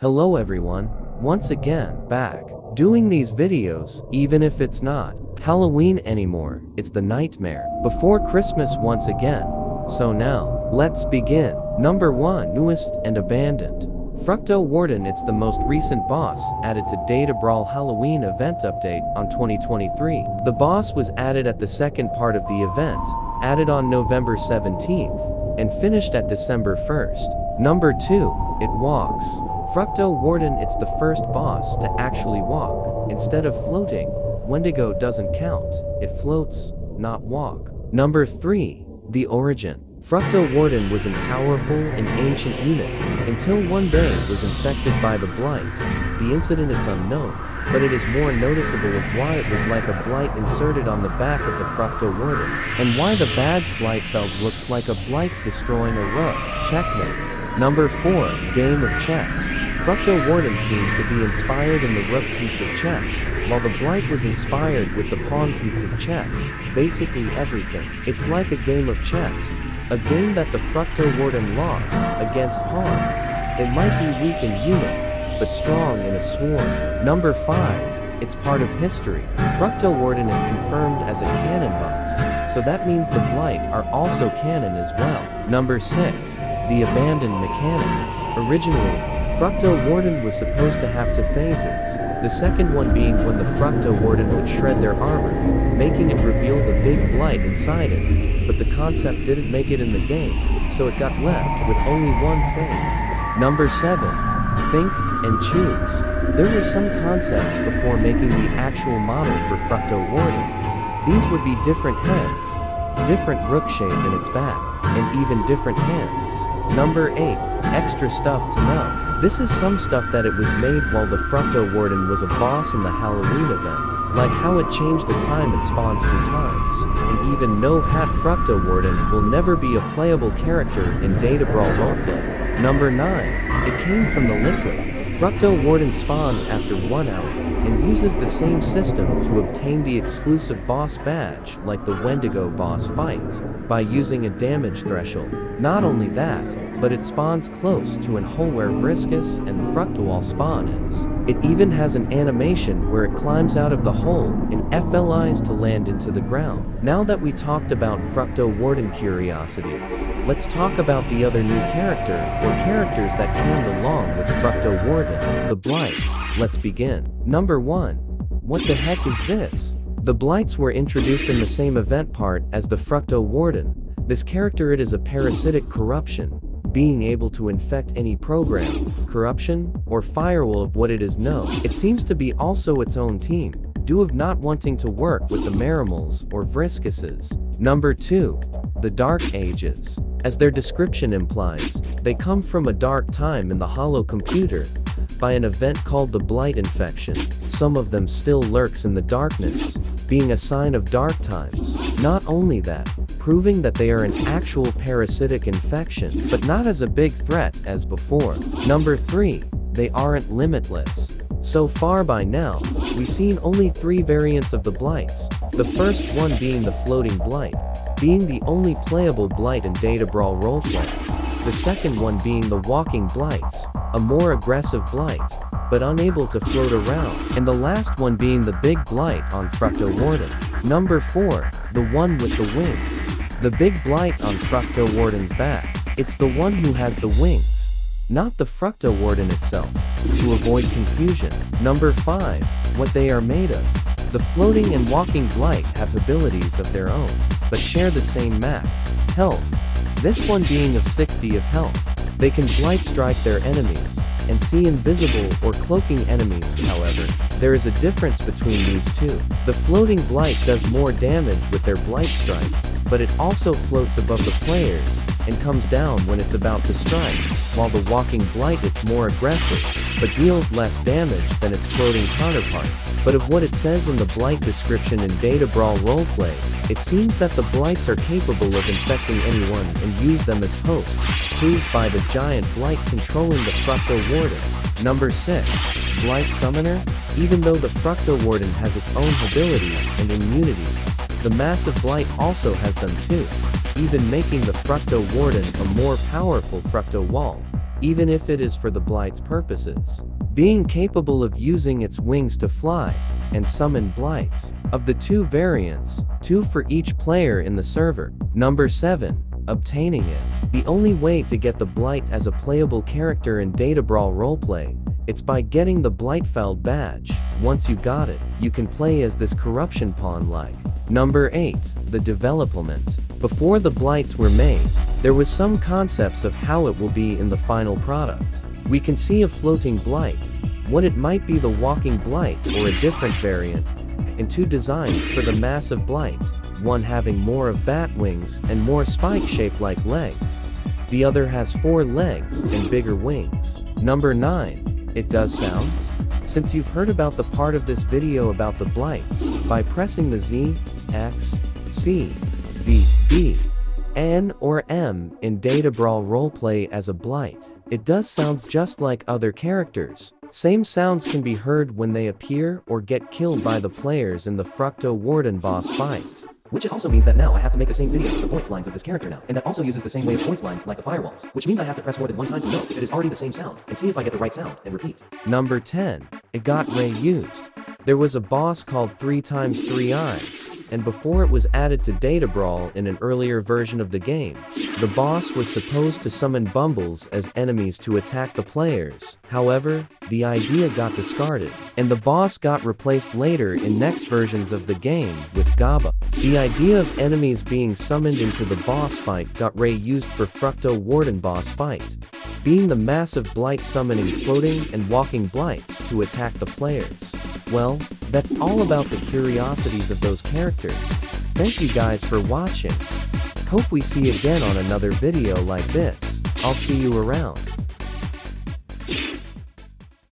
Hello everyone, once again, back, doing these videos, even if it's not Halloween anymore, it's the nightmare before Christmas once again. So now, let's begin. Number 1, newest and abandoned. Fructo Warden. It's the most recent boss, added to Data Brawl Halloween event update on 2023. The boss was added at the second part of the event, added on November 17th, and finished at December 1st. Number 2, it walks. Fructo Warden. It's the first boss to actually walk. Instead of floating, Wendigo doesn't count, it floats, not walk. Number 3, the origin. Fructo Warden was a powerful and ancient unit, until one day it was infected by the Blight. The incident is unknown, but it is more noticeable of why it was like a Blight inserted on the back of the Fructo Warden, and why the badge Blight felt looks like a Blight destroying a rook. Checkmate. Number 4, game of chess. Fructo Warden seems to be inspired in the rook piece of chess, while the Blight was inspired with the pawn piece of chess. Basically everything. It's like a game of chess. A game that the Fructo Warden lost against pawns. It might be weak in unit, but strong in a swarm. Number 5, it's part of history. Fructo Warden is confirmed as a canon boss, so that means the Blight are also canon as well. Number 6, the abandoned mechanic. Originally, Fructo Warden was supposed to have 2 phases, the second one being when the Fructo Warden would shred their armor, making it reveal the big Blight inside it, but the concept didn't make it in the game, so it got left with only 1 phase. Number 7, think and choose. There were some concepts before making the actual model for Fructo Warden. These would be different heads, different rook shape in its back, and even different hands. Number 8, extra stuff to know. This is some stuff that it was made while the Fructo Warden was a boss in the Halloween event, like how it changed the time it spawns 2 times, and even no hat Fructo Warden will never be a playable character in Data Brawl roleplay. Number 9, it came from the liquid. Fructo Warden spawns after 1 hour, and uses the same system to obtain the exclusive boss badge like the Wendigo boss fight, by using a damage threshold. Not only that, but it spawns close to an hole where Viscous and Fructowall spawn is. It even has an animation where it climbs out of the hole and FLIs to land into the ground. Now that we talked about Fructo Warden Curiosities, let's talk about the other new character, or characters that came along with Fructo Warden, the Blight. Let's begin. Number 1. What the heck is this? The Blights were introduced in the same event part as the Fructo Warden. This character, it is a parasitic corruption, being able to infect any program, corruption, or firewall of what it is known. It seems to be also its own team, due of not wanting to work with the Marimals or Viscuses. Number 2, the Dark Ages. As their description implies, they come from a dark time in the hollow computer, by an event called the Blight infection. Some of them still lurks in the darkness, being a sign of dark times. Not only that, proving that they are an actual parasitic infection, but not as a big threat as before. Number 3, they aren't limitless. So far by now, we've seen only 3 variants of the Blights, the first one being the floating Blight, being the only playable Blight in Data Brawl roleplay. The second one being the walking Blights, a more aggressive Blight, but unable to float around, and the last one being the big Blight on Fructo Warden. Number 4, the one with the wings. The big Blight on Fructo Warden's back. It's the one who has the wings, not the Fructo Warden itself, to avoid confusion. Number 5, what they are made of. The floating and walking Blight have abilities of their own, but share the same max health. This one being of 60 of health. They can Blight strike their enemies, and see invisible or cloaking enemies. However, there is a difference between these two. The floating Blight does more damage with their Blight strike, but it also floats above the players, and comes down when it's about to strike, while the walking Blight is more aggressive, but deals less damage than its floating counterpart. But of what it says in the Blight description in Data Brawl roleplay, it seems that the Blights are capable of infecting anyone and use them as hosts, proved by the giant Blight controlling the Fructo Warden. Number 6, Blight Summoner. Even though the Fructo Warden has its own abilities and immunities, the massive Blight also has them too, even making the Fructo Warden a more powerful Fructo Wall. even if it is for the Blight's purposes. Being capable of using its wings to fly and summon Blights. Of the 2 variants, 2 for each player in the server. Number 7. Obtaining it. The only way to get the Blight as a playable character in Data Brawl roleplay, it's by getting the Blightfeld badge. Once you got it, you can play as this corruption pawn like. Number 8. The development. Before the Blights were made, there was some concepts of how it will be in the final product. We can see a floating Blight, what it might be the walking Blight or a different variant, and 2 designs for the massive Blight, one having more of bat wings and more spike-shaped like legs. The other has 4 legs and bigger wings. Number 9. It does sounds? Since you've heard about the part of this video about the Blights, by pressing the Z, X, C, V, B, N or M in Data Brawl roleplay as a Blight, it does sounds just like other characters. Same sounds can be heard when they appear or get killed by the players in the Fructo Warden boss fight. Which it also means that now I have to make the same videos with the voice lines of this character now, and that also uses the same way of voice lines like the firewalls, which means I have to press more than 1 time to know if it is already the same sound, and see if I get the right sound, and repeat. Number 10. It got reused. There was a boss called 3x3 Eyes, and before it was added to Data Brawl in an earlier version of the game, the boss was supposed to summon Bumbles as enemies to attack the players. However, the idea got discarded, and the boss got replaced later in next versions of the game with Gaba. The idea of enemies being summoned into the boss fight got reused for Fructo Warden boss fight, being the massive Blight summoning floating and walking Blights to attack the players. Well, that's all about the curiosities of those characters. Thank you guys for watching. Hope we see again on another video like this. I'll see you around.